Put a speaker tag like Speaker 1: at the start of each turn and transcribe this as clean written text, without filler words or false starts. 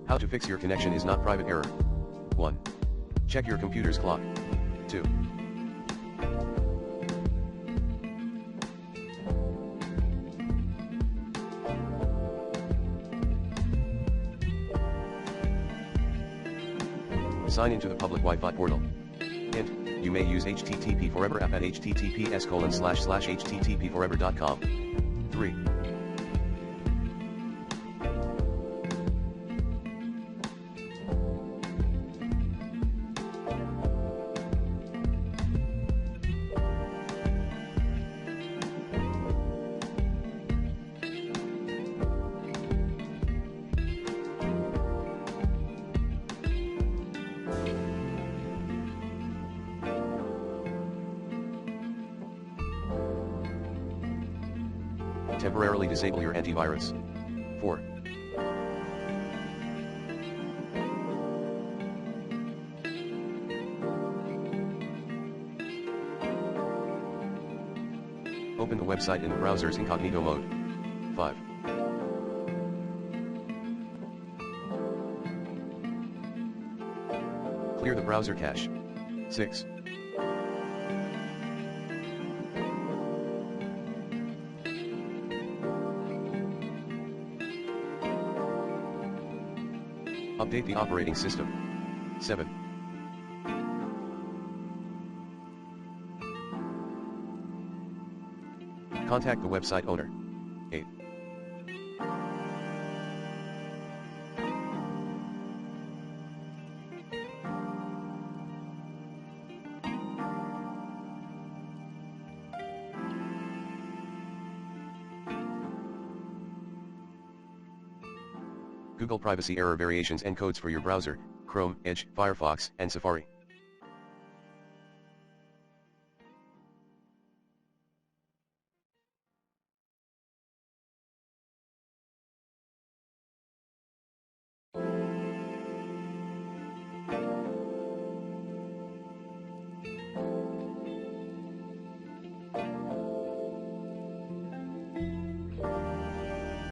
Speaker 1: How to fix your connection is not private error. 1. Check your computer's clock. 2. Sign into the public Wi-Fi portal. Hint, you may use HTTP Forever app at https://httpforever.com. 3. Temporarily disable your antivirus. 4. Open the website in the browser's incognito mode. 5. Clear the browser cache. 6. Update the operating system. 7. Contact the website owner. 8. Google privacy error variations and codes for your browser, Chrome, Edge, Firefox, and Safari.